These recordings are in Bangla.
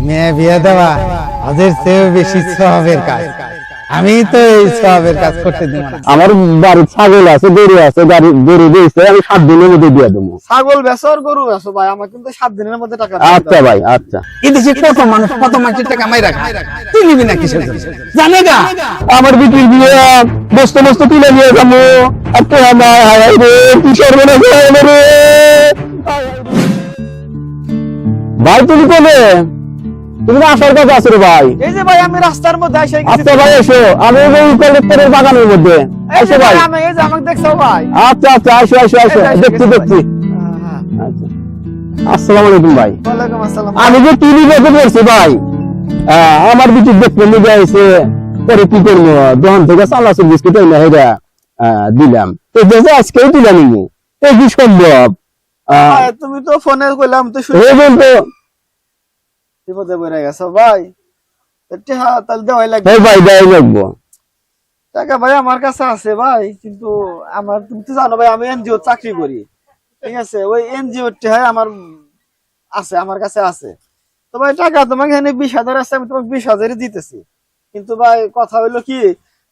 মেয়ে বিয়ে দেওয়া ওদের চেয়েও বেশি সওয়াবের কাজ। আমি তো এই সওয়াবের কাজ করতে দিব না। আমার বাড়ির ছাগল আছে, গরু আছে, গরু দিয়েছে, আমি 7 দিনের মধ্যে দিয়ে দেবো। ছাগল বেচো আর গরু বেচো ভাই, আমার কিন্তু 7 দিনের মধ্যে টাকা আচ্ছা ভাই, আচ্ছা। এদেশে কত মানুষ কত মানুষের টাকা মাই রাখা, তুই নিবি না কিসের জন্য? জানে গা আমার বিটির বিয়ে বস্তু বস্তু তুলে নিয়ে যাবো। আচ্ছা কিসের মনে রে ভাই, তুমি কবে? তুমি তো আসার কথা আছো রে ভাই। এই যে ভাই আমি রাস্তার মধ্যে এসে গেছি। আচ্ছা ভাই এসো, আমি এই কলেক্টরের বাগানের মধ্যে। এই যে এসো ভাই। আমি এই যে আমাকে দেখছো ভাই। আচ্ছা আচ্ছা, আসো আসো আসো, দেখছি দেখছি। আচ্ছা, আসসালামু আলাইকুম ভাই। ওয়ালাইকুম আসসালাম। আমি যে টিভি দেখে পড়ছি ভাই, আমার বিটি দেখতে নিয়ে যাইছে, পরে কি করবো, দোকান থেকে চানাচুর বিস্কুট এনে হেরা দিলাম, তো দেখে আজকেই দিলাম। এই কি সম্ভব? তুমি তো ফোনে কইলাম তো শুনে বলতো বিপদে পড়ে গেছো ভাই। তাহলে দেওয়াই লাগবে ভাই, দেয় লাগবো টাকা ভাই। আমার কাছে আছে ভাই, কিন্তু আমার তুমি তো জানো ভাই আমি এনজিও চাকরি করি, ঠিক আছে? ওই এনজিও আমার আছে, আমার কাছে আছে। তো ভাই টাকা তোমাকে এখানে 20,000 আছে, আমি তোমাকে 20,000 দিতেছি। কিন্তু ভাই কথা হইলো কি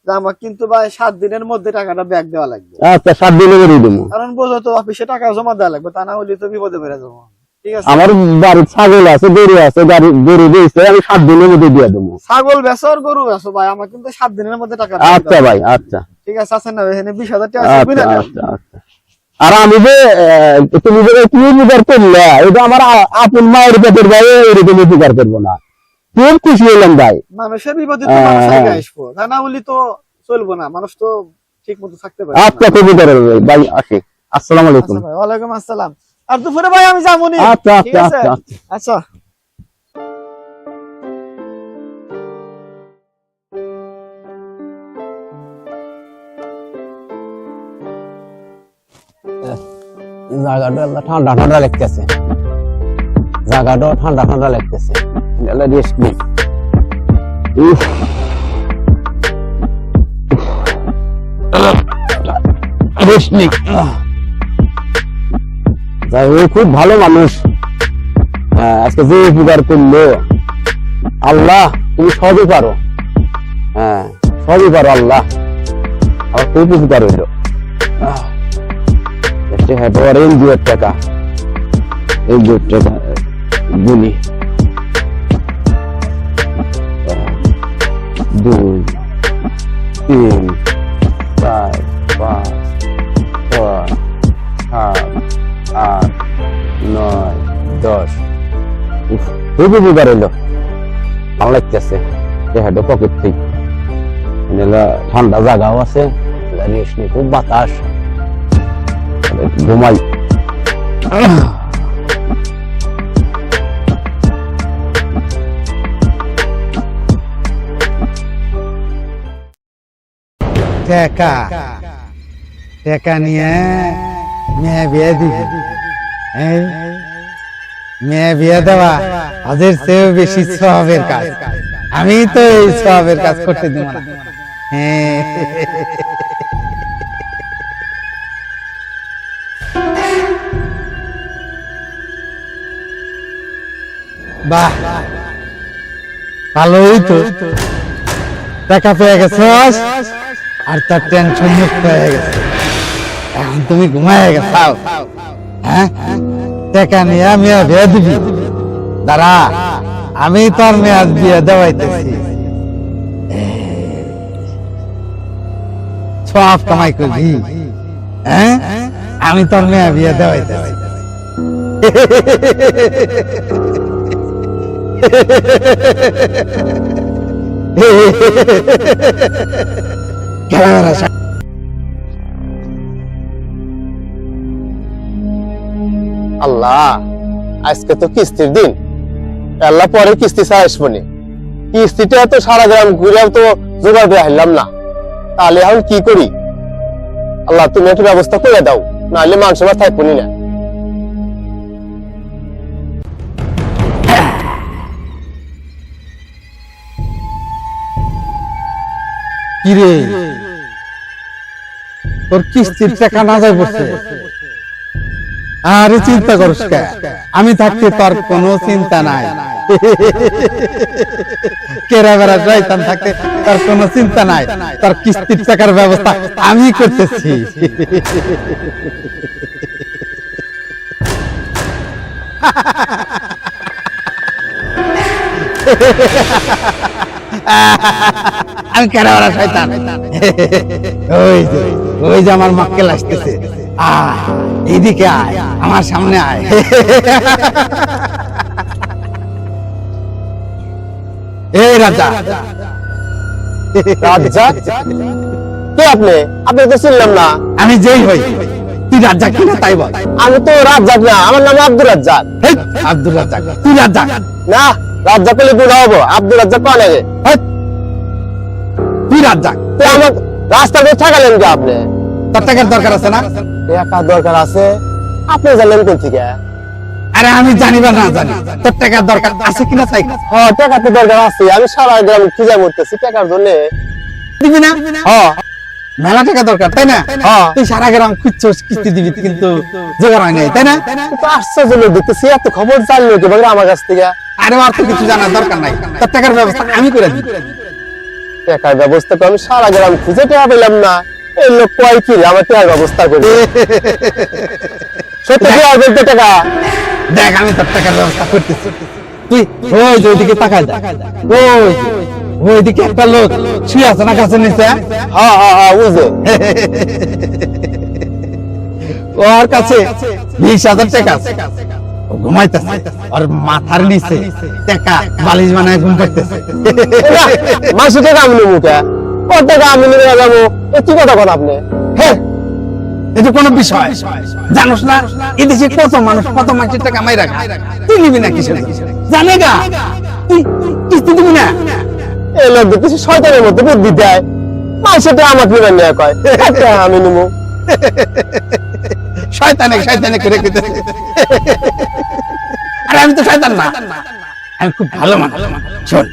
যে আমার কিন্তু ভাই 7 দিনের মধ্যে টাকাটা ব্যাক দেওয়া লাগবে। আচ্ছা, 7 দিনে করে দেবো। কারণ বোঝো তো অফিসে টাকা জমা দেওয়া লাগবে, তা না হলে তো বিপদে পড়ে যাবো, ঠিক আছে? আমার বাড়ির ছাগল আছে, গরু আছে, গরু দিয়েছে, আমি 7 দিনের মধ্যে দিয়ে দেবো। ছাগল বেচো আর গরু বেচো ভাই, আমার কিন্তু 7 দিনের মধ্যে টাকা আচ্ছা ভাই, আচ্ছা ঠিক আছে? আছে না এখানে 20,000 টাকা আচ্ছা আছে, বুঝলেন? আচ্ছা আচ্ছা। আর আমি যে তুমি যে কি উপকার করলে, এটা আমার আপন মায়ের পেটের ভাই, এরকম উপকার করবো না। খুব খুশি হলাম ভাই। মানুষের বিপদে তো মানুষ আগে আসবো, তা না হলে তো চলবো না, মানুষ তো ঠিক মতো থাকতে পারে। আচ্ছা, খুব উপকার হবে ভাই, আসি। আসসালামু আলাইকুম। আচ্ছা ভাই, ওয়ালাইকুম আসসালাম। আর দুপুরে ভাই আমি যাবনি, আচ্ছা ঠিক আচ্ছা আছে? আচ্ছা আচ্ছা জায়গাটা ঠান্ডা ঠান্ডা লাগতেছে, জায়গাটা ঠান্ডা ঠান্ডা লাগতেছে, রেস্ট নেই। রেস্ট নেই। যাই হোক, খুব ভালো মানুষ, আজকে যে উপকার করলো। আল্লাহ, তুমি সবই পারো, সবই পারো আল্লাহ, আমার খুব উপকার হইলো। এনজিওর টাকা, এনজিওর টাকা গুলি 2 3 4 5 6 7 8 9 10। খুব উপকার হইলো, ভালো লাগতেছে। হেঁটো পকেট থেকে ঠান্ডা জায়গাও আছে, রেস্ট নেই, খুব বাতাস, ঘুমাই। টাকা টাকা নিয়ে মেয়ে বিয়ে দিবি, মেয়ে বিয়ে দেওয়া ওদের চেয়েও বেশি সওয়াবের কাজ। আমি তো এই সওয়াবের কাজ করতে দিব না। বাহ, ভালোই তো, টাকা পেয়ে গেছস আর তার টেনশন মুক্ত হয়ে গেছে। এখন তুমি ঘুমায় গেছাও, হ্যাঁ? টাকা নিয়ে মেয়ে বিয়ে দিবি? দাঁড়া, আমি তোর মেয়ে বিয়ে দেওয়াইতেছি, সব কামাই করবি, হ্যাঁ? আমি তোর মেয়ে বিয়ে দেওয়াইতেছি। আল্লাহ, আজকে তো কিস্তির দিন, আল্লাহ পরে কিস্তি ছাড়া আসবো নি। কিস্তিটা তো সারা গ্রাম ঘুরেও তো জোগাড় দিয়ে হারলাম না, তাহলে এখন কি করি? আল্লাহ, তুমি একটু ব্যবস্থা করে দাও, নাহলে মানুষ আমার থাকবো না। কিরে, তোর কিস্তির টাকা না যায় বসে, আরে চিন্তা করিস কে, আমি থাকতে তোর কোনো চিন্তা নাই। কেরা বেড়া শয়তান থাকতে তোর কোনো চিন্তা নাই, তোর কিস্তির টাকার ব্যবস্থা আমি করতেছি। আমি কেরা বেড়া শয়তান। ওই যে আমার মক্কেল আসতেছে, এইদিকে আয়, আমার সামনে আয়। এই রাজা, রাজ্জাক কে আপনি? আপনি তো চিনলাম না। আমি যেই হই, তুই রাজা কিনা তাই বল। আমি তো রাজ্জাক না, আমার নাম আব্দুর রাজ্জাক। হেই, আব্দুর রাজ্জাক, তুই রাজ্জাক না, রাজ্জাক পেলে গুণা হবো। আব্দুর রাজ্জাক কোন আগে? হেই, তুই রাজ্জাক। তো আমার রাস্তা দিয়ে ঠেকালেন কি আপনি? তোর টাকার দরকার আছে না? টাকা দরকার আছে, আপনি জানলেন কোন থেকে? আরে আমি জানি বা না জানি, তোর টাকার দরকার আছে কিনা তাই। হ্যাঁ, টাকা তো দরকার আছে। আমি সারা গ্রাম খুঁজে মরতেছি টাকার জন্য। দিবি না? হ্যাঁ, মেলা টাকা দরকার তাই না? হ্যাঁ। তুই সারা গ্রাম খুঁজছস, কিস্তি দিবি কিন্তু জোগাড় হয় নাই তাই না? তো আশ্চর্য লোক দেখতেছি, এত খবর জানলো কি বাবা আমার কাছ থেকে? আরে আর তো কিছু জানার দরকার নাই, তোর টাকার ব্যবস্থা আমি করে দিই। টাকার ব্যবস্থা তো আমি সারা গ্রাম খুঁজে টাকা পেলাম না। এই লোক কয় কি রে, আমার টাকার ব্যবস্থা করে। সত্যি কি আর বলতে টাকা? দেখ আমি তোর টাকার ব্যবস্থা করতেছি। তুই ওই যে ওইদিকে তাকায় যা, ওইদিকে একটা লোক শুয়ে আছে না গাছের নিচে, হ্যাঁ হ্যাঁ হ্যাঁ, বুঝে। ওর কাছে 20,000 টাকা আছে। ও ঘুমাইতেছে, ওর মাথার নিচে টাকা বালিশ বানায় ঘুম পাইতেছে। মাসে টাকা আমি নেবো কে? কত টাকা আমি নিয়ে যাবো? এ কি কথা বলেন আপনি? হ্যাঁ, এটা কোনো বিষয় জানোস না? এদেশে কত মানুষ কত মাসের টাকা মাইরা খায়, তুই নিবি না কিসের? জানে গা তুই কিস্তি দিবি না? এই লোক দেখতেছি শয়তানের মতো বুদ্ধি দেয়। মাসে টাকা আমার নিয়ে নেওয়া কয়, টাকা আমি নেবো। শয়তানে করে কইতেছে। আরে আমি তো শয়তান না, আমি খুব ভালো মানুষ। শোন,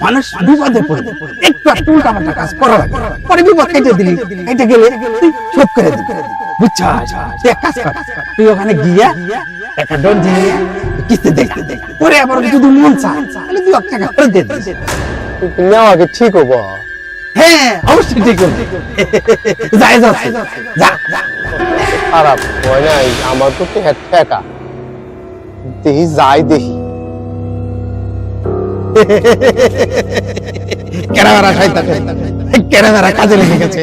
মানুষ বিপদে পড়ে একটু উল্টাপাল্টা কাজ করা লাগে, পরে বিপদ কেটে দিলি, কেটে গেলে তুই শোধ করে দিবি, বুঝছস? তুই এক কাজ কর, তুই ওখানে গিয়া একটা ডন দিয়ে কিস্তি দেখতে পরে আবার যদি মন চায় তাহলে 2 টাকা করে দিয়ে দিস। কিন্তু নেওয়া কি ঠিক হবো? হ্যাঁ অবশ্যই ঠিক হবে। যাই যাচ্ছে, যা যা। খারাপ হয় নাই, আমার তো ঠেকা দেখি যাই দেখি। কেরাবেরা শয়তান, কেরাবেরা কাজে লেগে গেছে।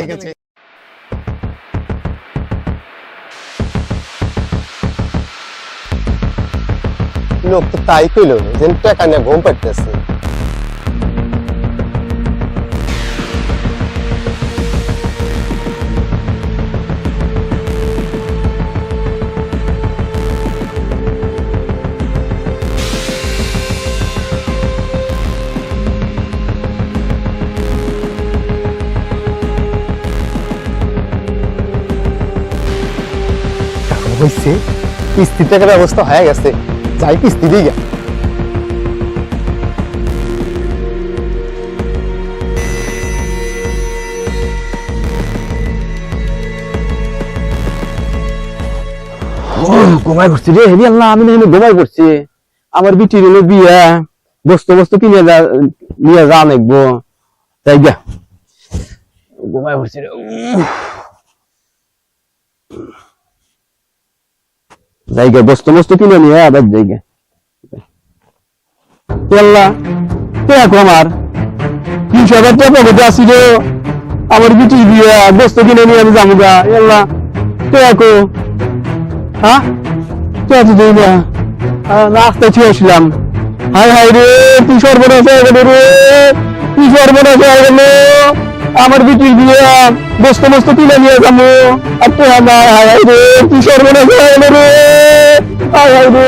লোক তো তাই কইল যে টাকা নিয়ে ঘুম পাইতেছে। হয়েছে, কিস্তি টাকার ব্যবস্থা হয়ে গেছে, যাই কিস্তি দিয়ে গে। ঘুমাই করছি রে, হেবি আল্লাহ, আমি না ঘুমাই করছি। আমার বিটির হলো বিয়া, বস্তু কিনে নিয়ে যা নেবো, তাই গা ঘুমাই করছি রে। জায়গা বস্তু কিনে নিয়ে আবার জায়গা আল্লাহ দেখো আমার 30,000 টাকা পকেটে আসছিল। আমার বিটির বিয়া, বস্তু কিনে নিয়ে আমি যাবো গা। আল্লাহ দেখো, হ্যাঁ তো দেই না, রাস্তায় ছুঁয়ে আসলাম। হায় হায় রে, তুই সর্বনাশ হয়ে গেল রে, তুই সর্বনাশ হয়ে গেল। আমার বিটির বিয়ে, বস্তু কিনে নিয়ে যাবো, আর তো হায় হায় রে, তুই সর্বনাশ হয়ে গেল রে, হায় হায় রে।